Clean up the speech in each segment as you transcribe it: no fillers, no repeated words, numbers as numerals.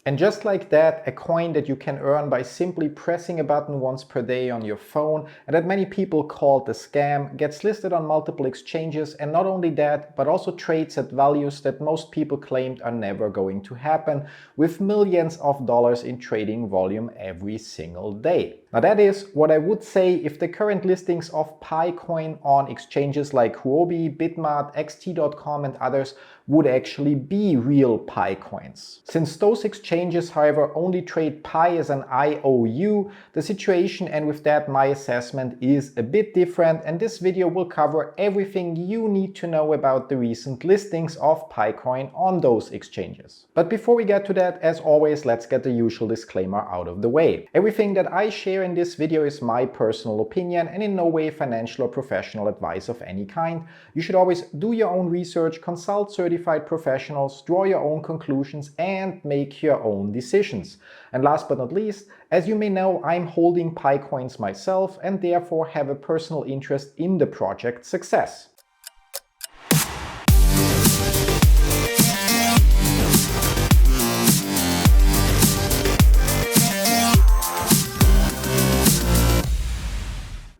And just like that, a coin that you can earn by simply pressing a button once per day on your phone, and that many people called a scam, gets listed on multiple exchanges, and not only that, but also trades at values that most people claimed are never going to happen, with millions of dollars in trading volume every single day. Now that is what I would say if the current listings of Pi coin on exchanges like Huobi, Bitmart, xt.com and others would actually be real Pi coins. Since those exchanges, however, only trade Pi as an IOU, the situation, and with that my assessment, is a bit different, and this video will cover everything you need to know about the recent listings of Pi coin on those exchanges. But before we get to that, as always, let's get the usual disclaimer out of the way. Everything that I share in this video is my personal opinion and in no way financial or professional advice of any kind. You should always do your own research, consult certified professionals, draw your own conclusions and make your own decisions. And last but not least, as you may know, I'm holding Pi coins myself and therefore have a personal interest in the project's success.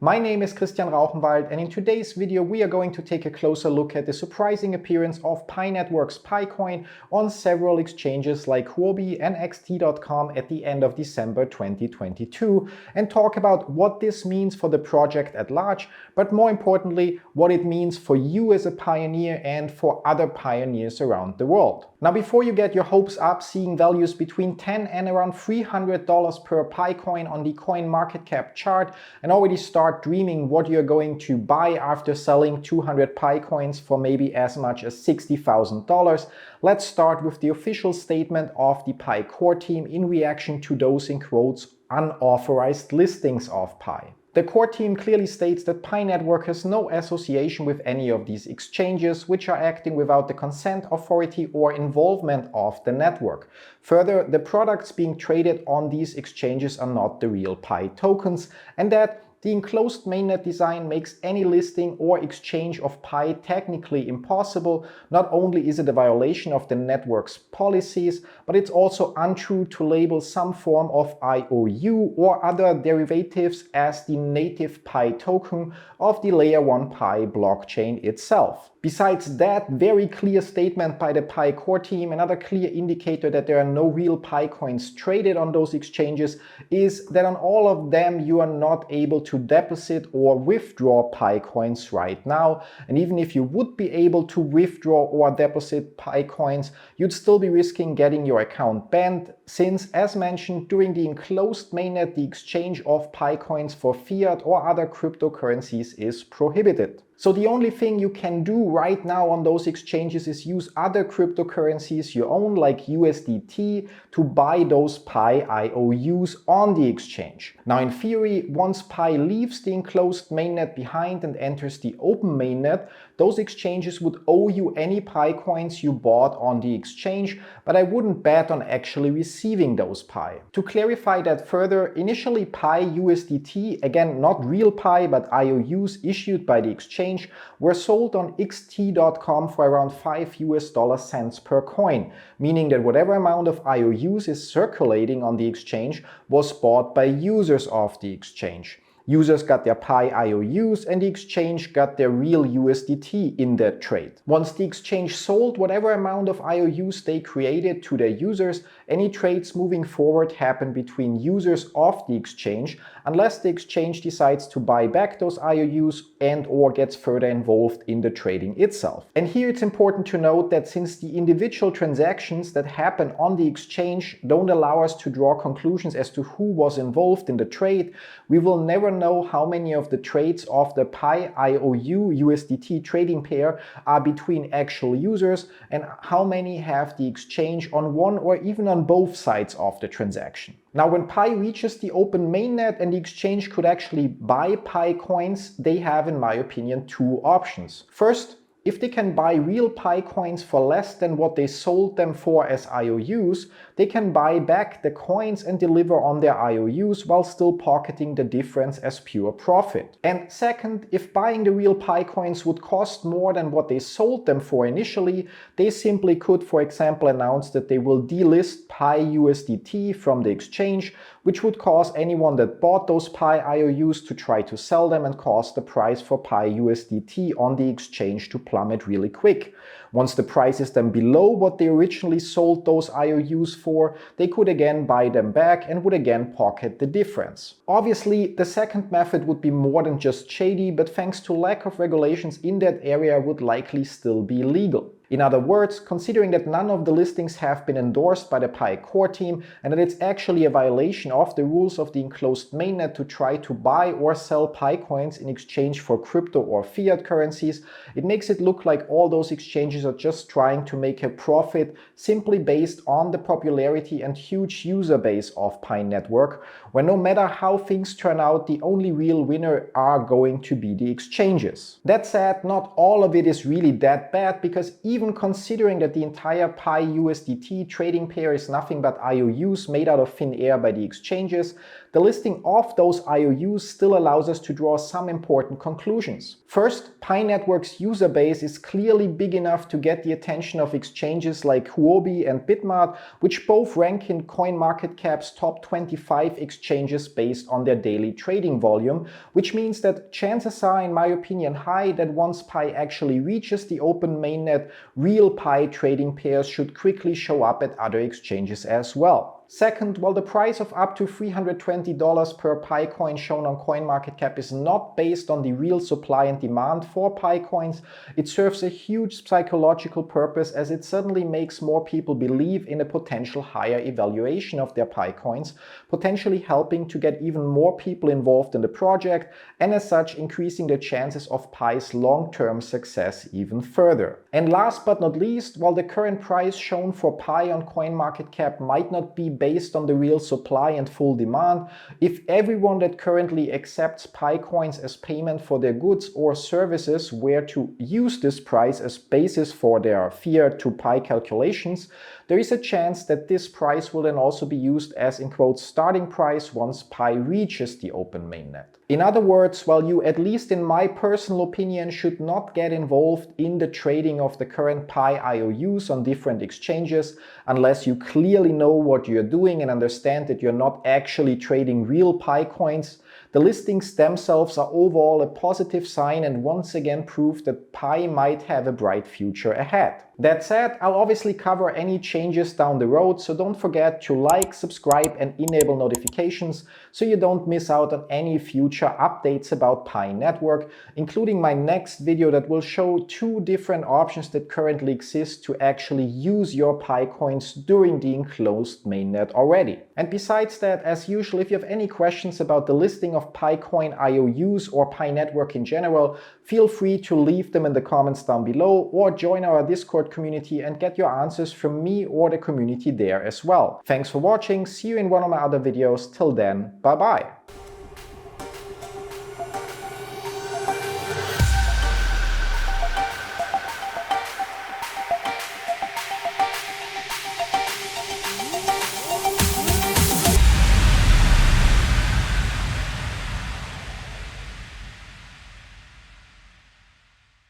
My name is Rauchenwald, and in today's video we are going to take a closer look at the surprising appearance of Pi Network's Pi coin on several exchanges like Huobi and xt.com at the end of December 2022 and talk about what this means for the project at large, but more importantly what it means for you as a pioneer and for other pioneers around the world. Now before you get your hopes up seeing values between $10 and around $300 per Pi coin on the CoinMarketCap chart and already start dreaming what you're going to buy after selling 200 Pi coins for maybe as much as $60,000, let's start with the official statement of the Pi core team in reaction to those, in quotes, unauthorized listings of Pi. The core team clearly states that Pi Network has no association with any of these exchanges, which are acting without the consent, authority or involvement of the network. Further, the products being traded on these exchanges are not the real Pi tokens, and that the enclosed mainnet design makes any listing or exchange of Pi technically impossible. Not only is it a violation of the network's policies, but it's also untrue to label some form of IOU or other derivatives as the native Pi token of the Layer 1 Pi blockchain itself. Besides that very clear statement by the Pi core team, another clear indicator that there are no real Pi coins traded on those exchanges is that on all of them you are not able to deposit or withdraw Pi coins right now. And even if you would be able to withdraw or deposit Pi coins, you'd still be risking getting your account banned, since, as mentioned, during the enclosed mainnet, the exchange of Pi coins for fiat or other cryptocurrencies is prohibited. So the only thing you can do right now on those exchanges is use other cryptocurrencies you own, like USDT, to buy those Pi IOUs on the exchange. Now in theory, once Pi leaves the enclosed mainnet behind and enters the open mainnet, those exchanges would owe you any Pi coins you bought on the exchange, but I wouldn't bet on actually receiving those Pi. To clarify that further, initially Pi USDT, again not real Pi but IOUs issued by the exchange, were sold on xt.com for around $5 per coin, meaning that whatever amount of IOUs is circulating on the exchange was bought by users of the exchange. Users got their Pi IOUs and the exchange got their real USDT in that trade. Once the exchange sold whatever amount of IOUs they created to their users, any trades moving forward happen between users of the exchange, unless the exchange decides to buy back those IOUs and or gets further involved in the trading itself. And here it's important to note that since the individual transactions that happen on the exchange don't allow us to draw conclusions as to who was involved in the trade, we will never know how many of the trades of the Pi IOU USDT trading pair are between actual users and how many have the exchange on one or even on both sides of the transaction. Now when Pi reaches the open mainnet and the exchange could actually buy Pi coins, they have, in my opinion, two options. First, If they can buy real Pi coins for less than what they sold them for as IOUs, they can buy back the coins and deliver on their IOUs while still pocketing the difference as pure profit. And second, if buying the real Pi coins would cost more than what they sold them for initially, they simply could, for example, announce that they will delist Pi USDT from the exchange, which would cause anyone that bought those Pi IOUs to try to sell them and cause the price for Pi USDT on the exchange to plummet really quick. Once the price is then below what they originally sold those IOUs for, they could again buy them back and would again pocket the difference. Obviously, the second method would be more than just shady, but thanks to lack of regulations in that area would likely still be legal. In other words, considering that none of the listings have been endorsed by the Pi core team and that it's actually a violation of the rules of the enclosed mainnet to try to buy or sell Pi coins in exchange for crypto or fiat currencies, it makes it look like all those exchanges are just trying to make a profit simply based on the popularity and huge user base of Pi network, where no matter how things turn out, the only real winner are going to be the exchanges. That said, not all of it is really that bad, because even considering that the entire Pi USDT trading pair is nothing but IOUs made out of thin air by the exchanges, the listing of those IOUs still allows us to draw some important conclusions. First, Pi Network's user base is clearly big enough to get the attention of exchanges like Huobi and Bitmart, which both rank in CoinMarketCap's top 25 exchanges based on their daily trading volume, which means that chances are, in my opinion, high that once Pi actually reaches the open mainnet, real Pi trading pairs should quickly show up at other exchanges as well. Second, while the price of up to $320 per Pi coin shown on CoinMarketCap is not based on the real supply and demand for Pi coins, it serves a huge psychological purpose, as it suddenly makes more people believe in a potential higher evaluation of their Pi coins, potentially helping to get even more people involved in the project, and as such increasing the chances of Pi's long-term success even further. And last but not least, while the current price shown for Pi on CoinMarketCap might not be based on the real supply and full demand, if everyone that currently accepts Pi coins as payment for their goods or services were to use this price as basis for their fiat to Pi calculations, there is a chance that this price will then also be used as, in quotes, starting price once Pi reaches the open mainnet. In other words, while you, at least in my personal opinion, should not get involved in the trading of the current Pi IOUs on different exchanges unless you clearly know what you're doing and understand that you're not actually trading real Pi coins, the listings themselves are overall a positive sign and once again prove that Pi might have a bright future ahead. That said, I'll obviously cover any changes down the road, so don't forget to like, subscribe and enable notifications so you don't miss out on any future updates about Pi Network, including my next video that will show 2 different options that currently exist to actually use your Pi coins during the enclosed mainnet already. And besides that, as usual, if you have any questions about the listing of Pi coin IOUs or Pi Network in general, feel free to leave them in the comments down below or join our Discord community and get your answers from me or the community there as well. Thanks for watching, see you in one of my other videos. Till then, bye bye!